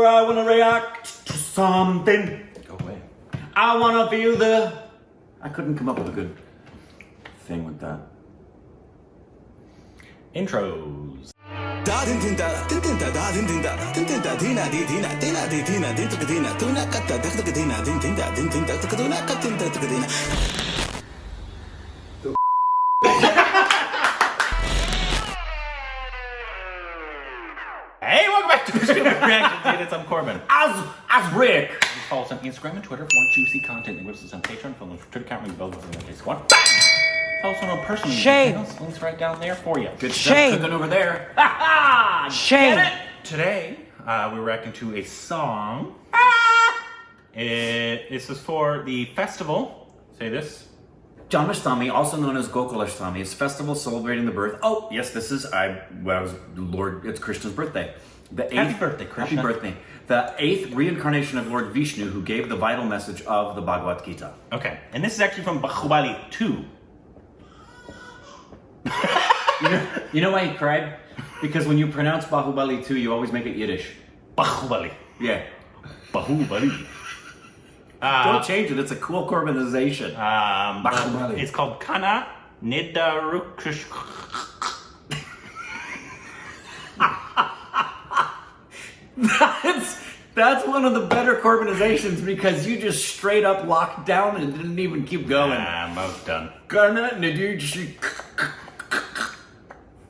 or I want to react to something. Go away. I want to feel the... I couldn't come up with a good thing with that. Intros. Hey, welcome back to Reactions. I'm Corbin. As Rick. Follow us on Instagram and Twitter for more juicy content. And us on Patreon, follow us on Twitter account, ring the bell button, and squad. Follow us on our personal channels. Links right down there for you. Good stuff cooking over there. Ha Shame. Get it? Today, we're reacting to a song. This is for the festival. Say this. Janmashtami, also known as Gokulashtami, is a festival celebrating the birth. Oh, yes, this is it's Krishna's birthday. Happy birthday, Krishna. Happy birthday. The 8th reincarnation of Lord Vishnu, who gave the vital message of the Bhagavad Gita. Okay, and this is actually from Baahubali 2. You know why he cried? Because when you pronounce Baahubali 2, you always make it Yiddish. Baahubali. Yeah. Baahubali. Don't change it. It's a cool Corbinization. Baahubali. It's called Kanna Nidurinchara. That's one of the better Corbinizations because you just straight up locked down and didn't even keep going. I'm almost done. Kanna Nidurinchara.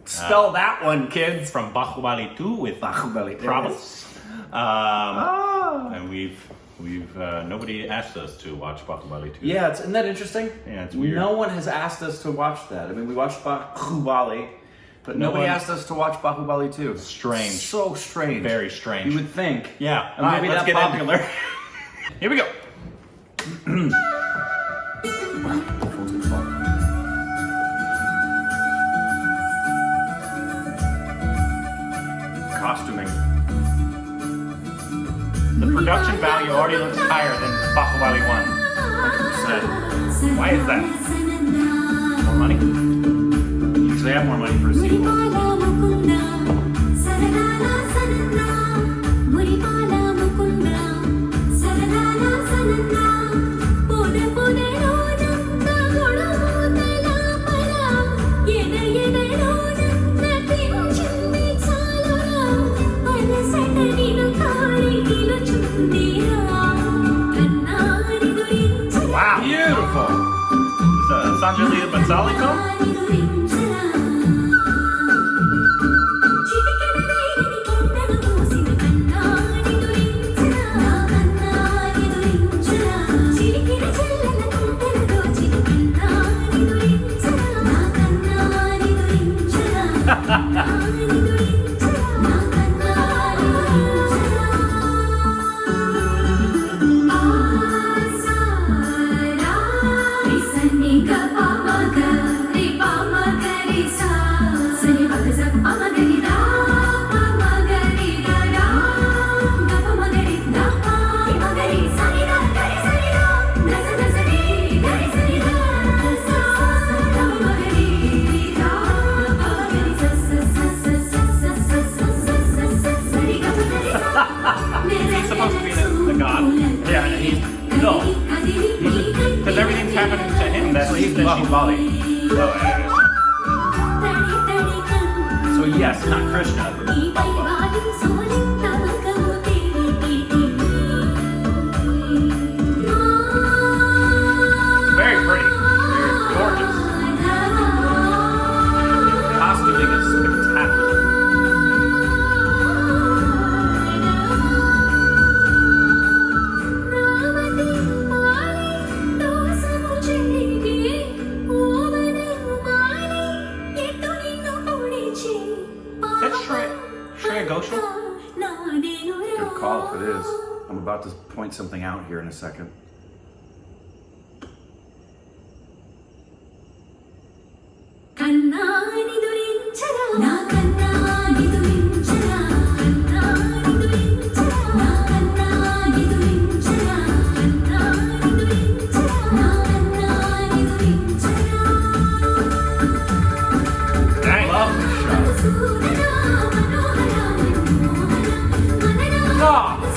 Spell that one, kids. From Baahubali 2 with Baahubali. Prabhas. And we've nobody asked us to watch Baahubali 2. Yeah, isn't that interesting? Yeah, it's weird. No one has asked us to watch that. I mean, we watched Baahubali, but nobody asked us to watch Baahubali 2. Strange. So strange. Very strange. You would think. Yeah. And maybe let's that get popular. Here we go. Costuming. The production value already looks higher than Baahubali 1. 100%. Why is that? More money? Usually have more money for a sequel. Wow. Beautiful. Is a Sanjali Bansali film? Because everything's happening to him. That's he's Baahubali. So yes, not Krishna, but Baahubali. Very pretty. Very gorgeous. Costuming is spectacular. Good call if it is. I'm about to point something out here in a second. Kanna Nidurinchara, na Kanna Nidurinchara, Kanna Nidurinchara, na Kanna Nidurinchara, Kanna Nidurinchara, na Kanna Nidurinchara. I love this show. Oh!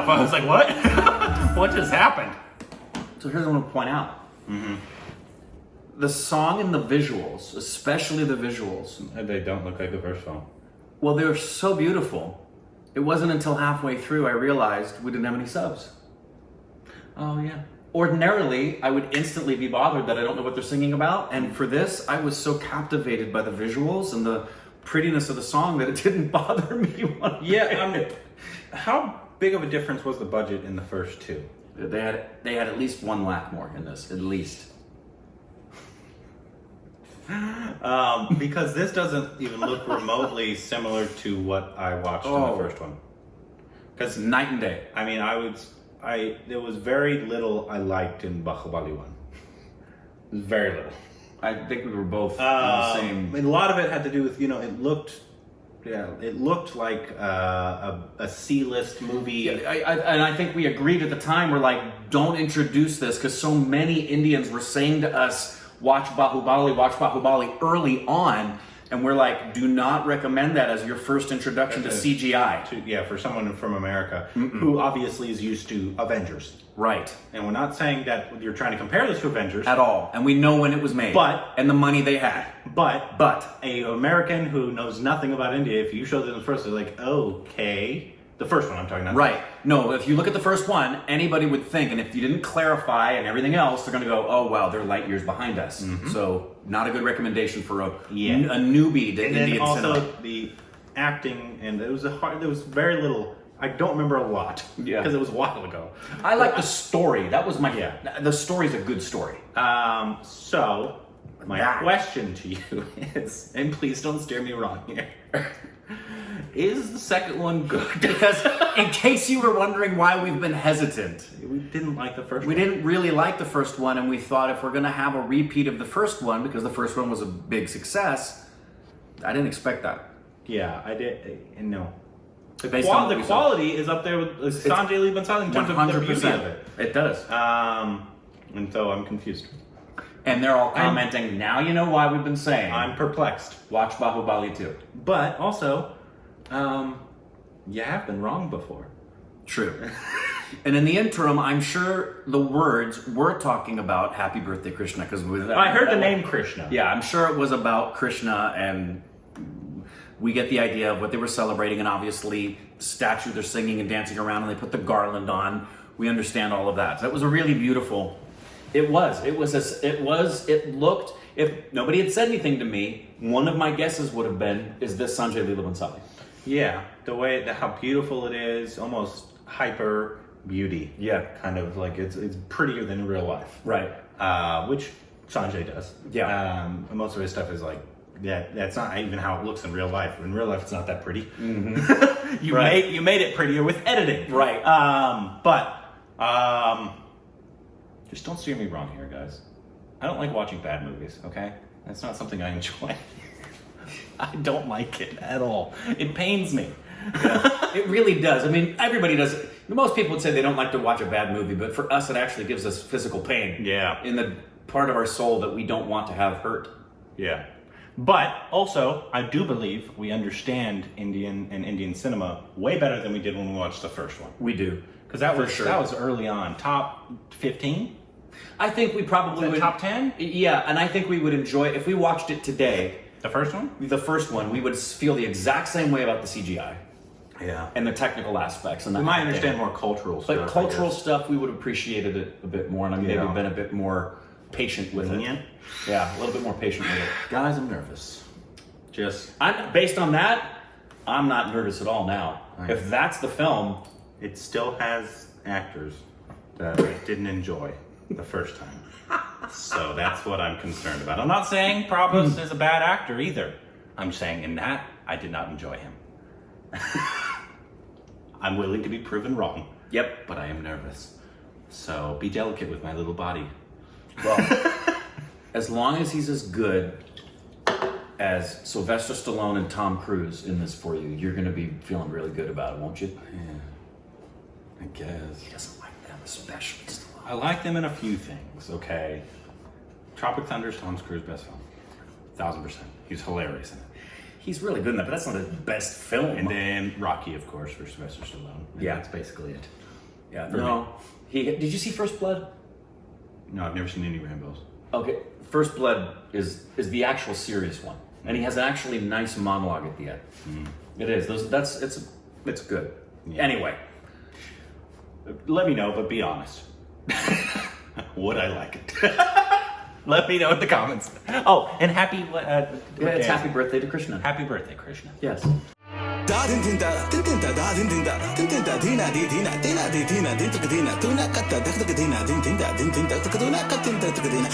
myself. I was like, what? What just happened? So here's what I want to point out. The song and the visuals, especially the visuals, They don't look like the first film. well, they were so beautiful. It wasn't until halfway through I realized we didn't have any subs. Oh, yeah. Ordinarily, I would instantly be bothered that I don't know what they're singing about. And for this, I was so captivated by the visuals and the prettiness of the song that it didn't bother me one bit. How big of a difference was the budget in the first two? They had at least 1 lakh more in this, at least. Because this doesn't even look remotely similar to what I watched in the first one. Because Night and day. I mean, there was very little I liked in Baahubali 1. Very little. I think we were both on the same. A lot of it had to do with, it looked like a C-list movie. And I think we agreed at the time, we're like, don't introduce this, because so many Indians were saying to us, watch Baahubali early on, and we're like, do not recommend that as your first introduction to CGI. For someone from America who obviously is used to Avengers. Right. And we're not saying that you're trying to compare this to Avengers. At all. And we know when it was made. And the money they had. But a American who knows nothing about India, if you show them the first, they're like, okay. The first one I'm talking about. Right. No, if you look at the first one, anybody would think, and if you didn't clarify and everything else, they're going to go, oh, wow, they're light years behind us. So not a good recommendation for a newbie to Indian cinema. And also the acting, and there was very little. I don't remember a lot because it was a while ago. I like the story. That was my the story's a good story. So my question to you is, and please don't steer me wrong here. Is the second one good? Because in case you were wondering why we've been hesitant, we didn't like the first one. We didn't really like the first one, and we thought if we're going to have a repeat of the first one, because the first one was a big success, I didn't expect that. Yeah, I did. No. The Based quality is up there with Sanjay Lee Bansal in terms of the beauty of it. It does. And so I'm confused. And they're all commenting, now you know why we've been saying. I'm perplexed. Watch Baahubali 2. But also, you have been wrong before. True. And in the interim, I'm sure the words were talking about Happy Birthday Krishna, because I heard the name Krishna. Yeah, I'm sure it was about Krishna, and we get the idea of what they were celebrating, and obviously the statue they're singing and dancing around, and they put the garland on. We understand all of that. So that was a really beautiful. It looked. If nobody had said anything to me, one of my guesses would have been, is this Sanjay Leela Bhansali? Yeah, how beautiful it is, almost hyper beauty. Yeah, kind of like it's prettier than real life. Right. Which Sanjay does. Yeah. Most of his stuff is like that. That's not even how it looks in real life. In real life, it's not that pretty. You made it prettier with editing. Right. Just don't steer me wrong here, guys. I don't like watching bad movies, okay? That's not something I enjoy. I don't like it at all. It pains me. Yeah, it really does. I mean, everybody does. Most people would say they don't like to watch a bad movie, but for us, it actually gives us physical pain. Yeah. In the part of our soul that we don't want to have hurt. Yeah. But also, I do believe we understand Indian cinema way better than we did when we watched the first one. We do. Because that was early on. Top 15? I think we probably would. Top 10? Yeah, and I think we would enjoy if we watched it today. The first one? The first one, we would feel the exact same way about the CGI. Yeah. And the technical aspects. And we might understand more cultural stuff. But cultural stuff, we would have appreciated it a bit more, and maybe been a bit more patient with it. Yeah, a little bit more patient with it. Guys, I'm nervous. Based on that, I'm not nervous at all now. If that's the film, it still has actors that I didn't enjoy the first time. So that's what I'm concerned about. I'm not saying Prabhas is a bad actor either. I'm saying in that, I did not enjoy him. I'm willing to be proven wrong. Yep. But I am nervous. So be delicate with my little body. Well, as long as he's as good as Sylvester Stallone and Tom Cruise in this for you, you're going to be feeling really good about it, won't you? Yeah. I guess. He doesn't like them, especially Stallone. I like them in a few things, okay? Tropic Thunder is Tom Cruise's best film. 1000%. He's hilarious in it. He's really good in that, but that's not his best film. And then Rocky, of course, for Sylvester Stallone. And yeah. That's basically it. Yeah, For no. Did you see First Blood? No, I've never seen any Rambos. Okay, First Blood is the actual serious one, and he has an actually nice monologue at the end. It is. It's good. Yeah. Anyway, Let me know, but be honest. Would I like it? Let me know in the comments. Oh, and happy. it's happy birthday to Krishna. Happy birthday, Krishna. Yes. Da din din da din din da da din din da din din da dina di dina dina di dina din tuk dina tuna katta dak tuk dina din din da tuk dina katin da tuk dina